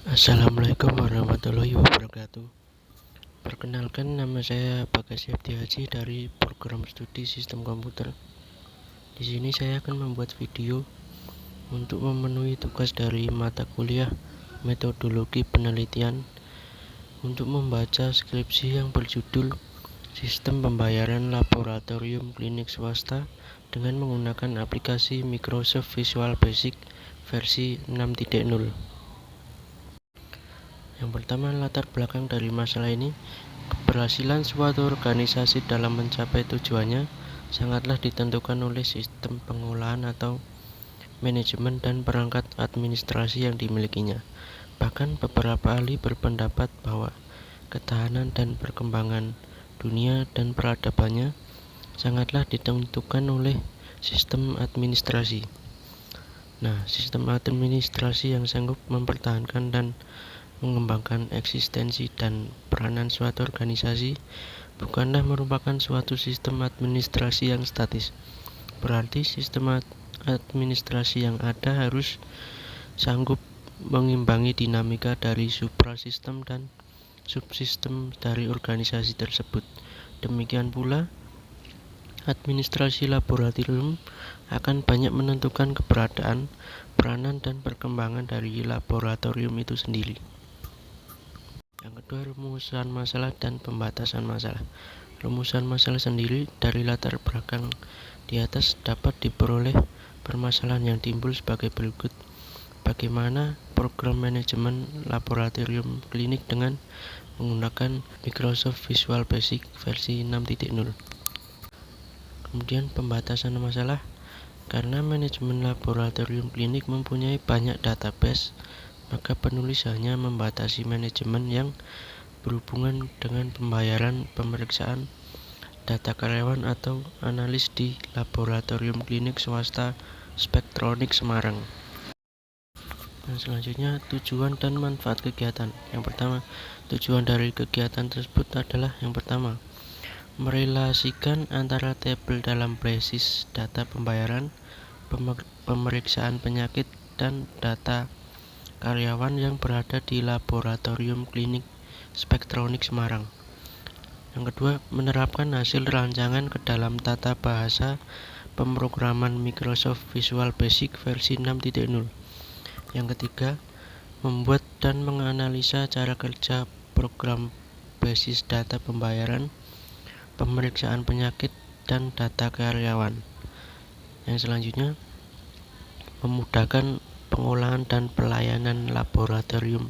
Assalamualaikum warahmatullahi wabarakatuh. Perkenalkan, nama saya Bagas Septiaji dari program studi Sistem Komputer. Di sini saya akan membuat video untuk memenuhi tugas dari mata kuliah Metodologi Penelitian untuk membaca skripsi yang berjudul Sistem Pembayaran Laboratorium Klinik Swasta dengan menggunakan aplikasi Microsoft Visual Basic versi 6.0. Yang pertama, latar belakang dari masalah ini. Keberhasilan suatu organisasi dalam mencapai tujuannya sangatlah ditentukan oleh sistem pengolahan atau manajemen dan perangkat administrasi yang dimilikinya. Bahkan beberapa ahli berpendapat bahwa ketahanan dan perkembangan dunia dan peradabannya sangatlah ditentukan oleh sistem administrasi. Nah, sistem administrasi yang sanggup mempertahankan dan mengembangkan eksistensi dan peranan suatu organisasi bukanlah merupakan suatu sistem administrasi yang statis. Berarti sistem administrasi yang ada harus sanggup mengimbangi dinamika dari suprasistem dan subsistem dari organisasi tersebut. Demikian pula, administrasi laboratorium akan banyak menentukan keberadaan, peranan, dan perkembangan dari laboratorium itu sendiri. Yang kedua, rumusan masalah dan pembatasan masalah. Rumusan masalah sendiri dari latar belakang di atas dapat diperoleh permasalahan yang timbul sebagai berikut. Bagaimana program manajemen laboratorium klinik dengan menggunakan Microsoft Visual Basic versi 6.0. Kemudian pembatasan masalah, karena manajemen laboratorium klinik mempunyai banyak database, maka penulis hanya membatasi manajemen yang berhubungan dengan pembayaran, pemeriksaan, data karyawan atau analis di laboratorium klinik swasta Spektronik Semarang. Dan selanjutnya, tujuan dan manfaat kegiatan. Yang pertama, tujuan dari kegiatan tersebut adalah yang pertama, merelasikan antara tabel dalam basis data pembayaran, pemeriksaan penyakit, dan data karyawan yang berada di laboratorium klinik Spektronik Semarang. Yang kedua, menerapkan hasil rancangan ke dalam tata bahasa pemrograman Microsoft Visual Basic versi 6.0. Yang ketiga, membuat dan menganalisa cara kerja program basis data pembayaran, pemeriksaan penyakit, dan data karyawan. Yang selanjutnya, memudahkan pengolahan dan pelayanan laboratorium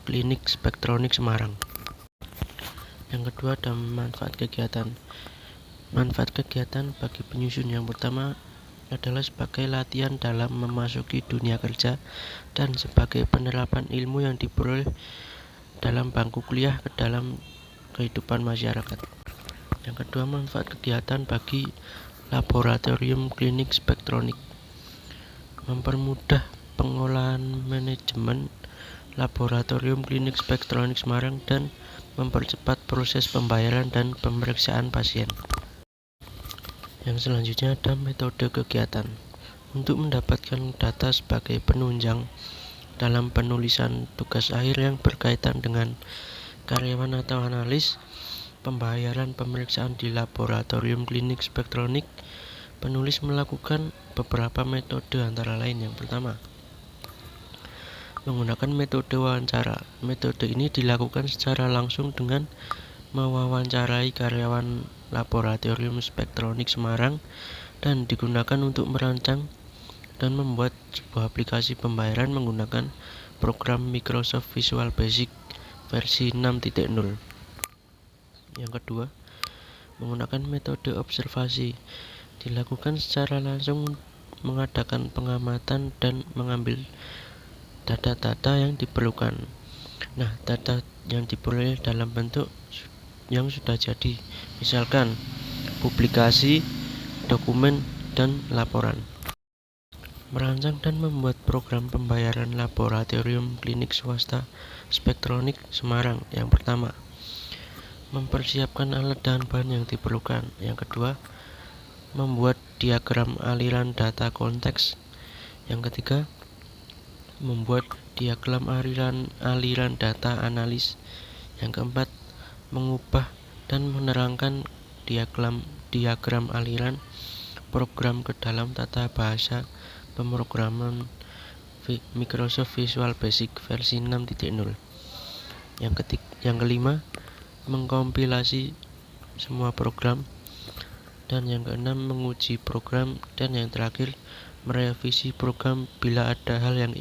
klinik Spektronik Semarang. Yang kedua, ada manfaat kegiatan. Manfaat kegiatan bagi penyusun yang pertama adalah sebagai latihan dalam memasuki dunia kerja dan sebagai penerapan ilmu yang diperoleh dalam bangku kuliah ke dalam kehidupan masyarakat. Yang kedua, manfaat kegiatan bagi laboratorium klinik Spektronik, mempermudah pengolahan manajemen laboratorium klinik Spektronik Semarang dan mempercepat proses pembayaran dan pemeriksaan pasien. Yang selanjutnya ada metode kegiatan. Untuk mendapatkan data sebagai penunjang dalam penulisan tugas akhir yang berkaitan dengan karyawan atau analis, pembayaran pemeriksaan di laboratorium klinik Spektronik, penulis melakukan beberapa metode antara lain. Yang pertama, menggunakan metode wawancara. Metode ini dilakukan secara langsung dengan mewawancarai karyawan laboratorium Spektronik Semarang dan digunakan untuk merancang dan membuat sebuah aplikasi pembayaran menggunakan program Microsoft Visual Basic versi 6.0. Yang kedua, menggunakan metode observasi. Dilakukan secara langsung, mengadakan pengamatan dan mengambil data-data yang diperlukan. Nah, data yang diperoleh dalam bentuk yang sudah jadi, misalkan publikasi, dokumen, dan laporan. Merancang dan membuat program pembayaran laboratorium klinik swasta Spektronik Semarang. Yang pertama, mempersiapkan alat dan bahan yang diperlukan. Yang kedua, membuat diagram aliran data konteks. Yang ketiga, membuat diagram aliran data analis. Yang keempat, mengubah dan menerangkan diagram aliran program ke dalam tata bahasa pemrograman Microsoft Visual Basic versi 6.0. Yang kelima, mengkompilasi semua program. Dan yang keenam, menguji program. Dan yang terakhir, merevisi program bila ada hal yang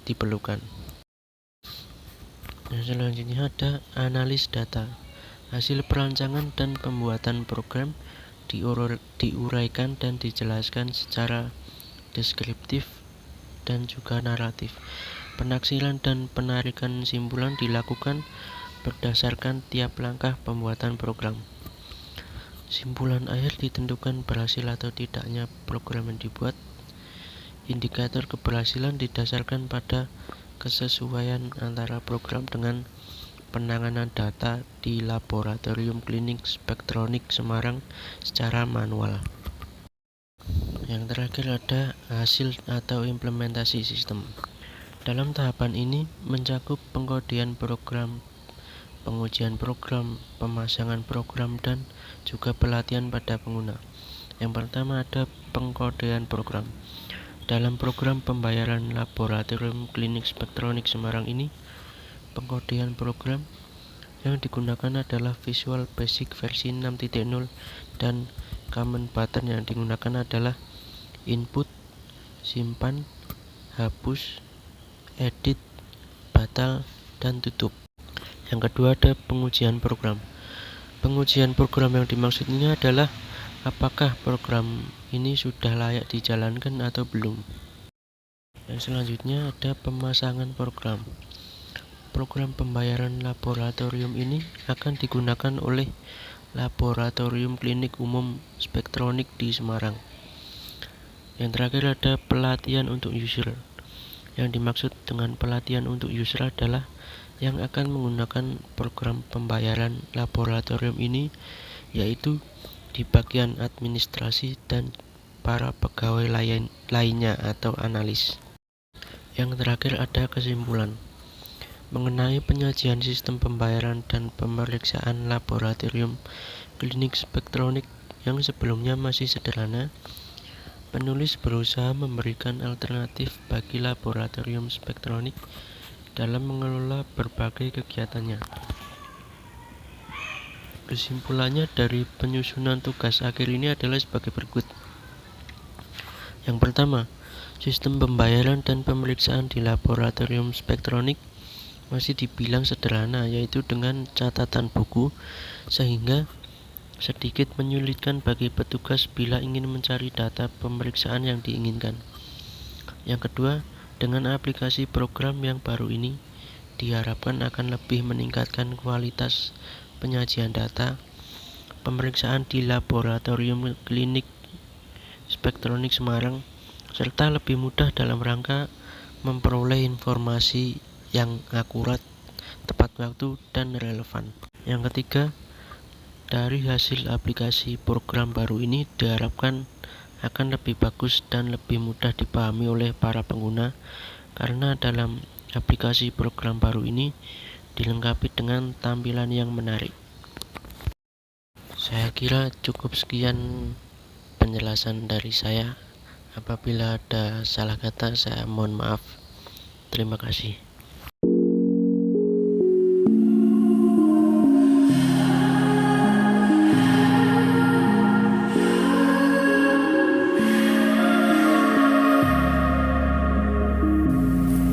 diperlukan. Selanjutnya ada analis data. Hasil perancangan dan pembuatan program diuraikan dan dijelaskan secara deskriptif dan juga naratif. Penaksiran dan penarikan simpulan dilakukan berdasarkan tiap langkah pembuatan program. Simpulan akhir ditentukan berhasil atau tidaknya program yang dibuat. Indikator keberhasilan didasarkan pada kesesuaian antara program dengan penanganan data di Laboratorium Klinik Spektronik Semarang secara manual. Yang terakhir ada hasil atau implementasi sistem. Dalam tahapan ini mencakup pengkodean program, pengujian program, pemasangan program, dan juga pelatihan pada pengguna. Yang pertama ada pengkodean program. Dalam program pembayaran Laboratorium Klinik Spektronik Semarang ini, pengkodean program yang digunakan adalah Visual Basic versi 6.0 dan common button yang digunakan adalah input, simpan, hapus, edit, batal, dan tutup. Yang kedua ada pengujian program. Pengujian program yang dimaksud ini adalah apakah program ini sudah layak dijalankan atau belum. Yang selanjutnya ada pemasangan program. Program pembayaran laboratorium ini akan digunakan oleh Laboratorium Klinik Umum Spektronik di Semarang. Yang terakhir ada pelatihan untuk user. Yang dimaksud dengan pelatihan untuk user adalah yang akan menggunakan program pembayaran laboratorium ini, yaitu di bagian administrasi dan para pegawai lainnya atau analis. Yang terakhir ada kesimpulan mengenai penyajian sistem pembayaran dan pemeriksaan laboratorium klinik spektronik yang sebelumnya masih sederhana. Penulis berusaha memberikan alternatif bagi laboratorium spektronik dalam mengelola berbagai kegiatannya. Kesimpulannya dari penyusunan tugas akhir ini adalah sebagai berikut. Yang pertama, sistem pembayaran dan pemeriksaan di laboratorium spektronik masih dibilang sederhana, yaitu dengan catatan buku, sehingga sedikit menyulitkan bagi petugas bila ingin mencari data pemeriksaan yang diinginkan. Yang kedua, dengan aplikasi program yang baru ini diharapkan akan lebih meningkatkan kualitas penyajian data pemeriksaan di Laboratorium Klinik Spektronik Semarang, serta lebih mudah dalam rangka memperoleh informasi yang akurat, tepat waktu, dan relevan. Yang ketiga, dari hasil aplikasi program baru ini diharapkan akan lebih bagus dan lebih mudah dipahami oleh para pengguna, karena dalam aplikasi program baru ini dilengkapi dengan tampilan yang menarik. Saya kira cukup sekian penjelasan dari saya. Apabila ada salah kata, saya mohon maaf. Terima kasih.